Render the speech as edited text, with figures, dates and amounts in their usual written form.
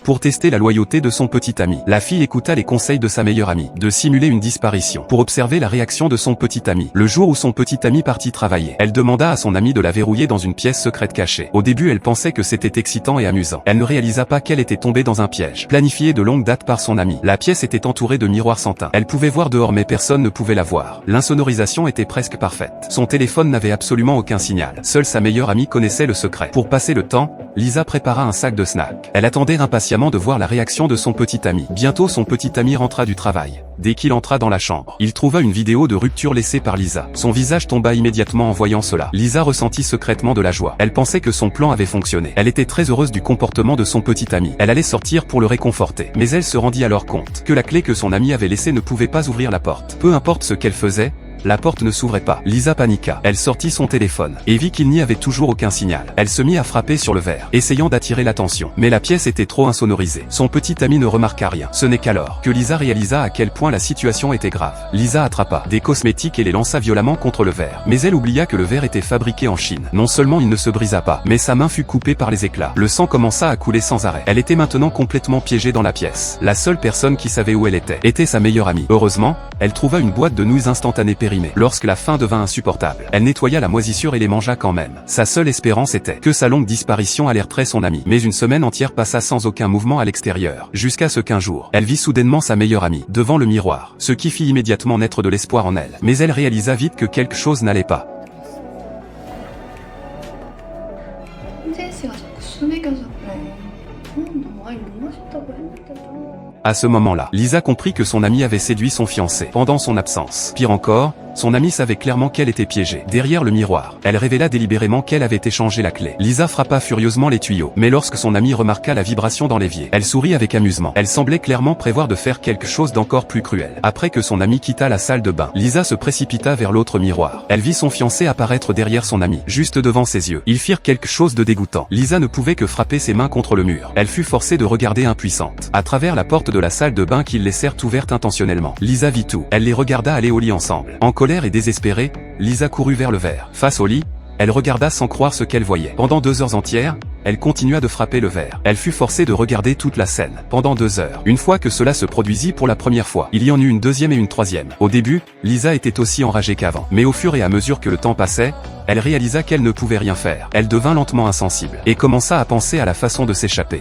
Pour tester la loyauté de son petit ami, la fille écouta les conseils de sa meilleure amie, de simuler une disparition, pour observer la réaction de son petit ami. Le jour où son petit ami partit travailler, elle demanda à son ami de la verrouiller dans une pièce secrète cachée. Au début elle pensait que c'était excitant et amusant. Elle ne réalisa pas qu'elle était tombée dans un piège, planifié de longue date par son ami. La pièce était entourée de miroirs sans teint. Elle pouvait voir dehors mais personne ne pouvait la voir. L'insonorisation était presque parfaite. Son téléphone n'avait absolument aucun signal. Seule sa meilleure amie connaissait le secret. Pour passer le temps, Lisa prépara un sac de snacks. Elle attendait impatiemment de voir la réaction de son petit ami. Bientôt son petit ami rentra du travail. Dès qu'il entra dans la chambre, il trouva une vidéo de rupture laissée par Lisa. Son visage tomba immédiatement en voyant cela. Lisa ressentit secrètement de la joie. Elle pensait que son plan avait fonctionné. Elle était très heureuse du comportement de son petit ami. Elle allait sortir pour le réconforter. Mais elle se rendit alors compte que la clé que son ami avait laissée ne pouvait pas ouvrir la porte. Peu importe ce qu'elle faisait, la porte ne s'ouvrait pas. Lisa paniqua. Elle sortit son téléphone et vit qu'il n'y avait toujours aucun signal. Elle se mit à frapper sur le verre, essayant d'attirer l'attention. Mais la pièce était trop insonorisée. Son petit ami ne remarqua rien. Ce n'est qu'alors que Lisa réalisa à quel point la situation était grave. Lisa attrapa des cosmétiques et les lança violemment contre le verre. Mais elle oublia que le verre était fabriqué en Chine. Non seulement il ne se brisa pas, mais sa main fut coupée par les éclats. Le sang commença à couler sans arrêt. Elle était maintenant complètement piégée dans la pièce. La seule personne qui savait où elle était sa meilleure amie. Heureusement, elle trouva une boîte de nouilles instantanées périmée. Lorsque la faim devint insupportable, elle nettoya la moisissure et les mangea quand même. Sa seule espérance était que sa longue disparition alerterait son ami. Mais une semaine entière passa sans aucun mouvement à l'extérieur. Jusqu'à ce qu'un jour, elle vit soudainement sa meilleure amie, devant le miroir. Ce qui fit immédiatement naître de l'espoir en elle. Mais elle réalisa vite que quelque chose n'allait pas. À ce moment-là, Lisa comprit que son ami avait séduit son fiancé pendant son absence. Pire encore, son amie savait clairement qu'elle était piégée. Derrière le miroir, elle révéla délibérément qu'elle avait échangé la clé. Lisa frappa furieusement les tuyaux, mais lorsque son amie remarqua la vibration dans l'évier, elle sourit avec amusement. Elle semblait clairement prévoir de faire quelque chose d'encore plus cruel. Après que son amie quitta la salle de bain, Lisa se précipita vers l'autre miroir. Elle vit son fiancé apparaître derrière son amie, juste devant ses yeux. Ils firent quelque chose de dégoûtant. Lisa ne pouvait que frapper ses mains contre le mur. Elle fut forcée de regarder impuissante. À travers la porte de la salle de bain qu'ils laissèrent ouverte intentionnellement, Lisa vit tout. Elle les regarda aller au lit ensemble. En colère et désespérée, Lisa courut vers le verre. Face au lit, elle regarda sans croire ce qu'elle voyait. Pendant 2 heures entières, elle continua de frapper le verre. Elle fut forcée de regarder toute la scène, pendant 2 heures. Une fois que cela se produisit pour la première fois, il y en eut une deuxième et une troisième. Au début, Lisa était aussi enragée qu'avant. Mais au fur et à mesure que le temps passait, elle réalisa qu'elle ne pouvait rien faire. Elle devint lentement insensible, et commença à penser à la façon de s'échapper.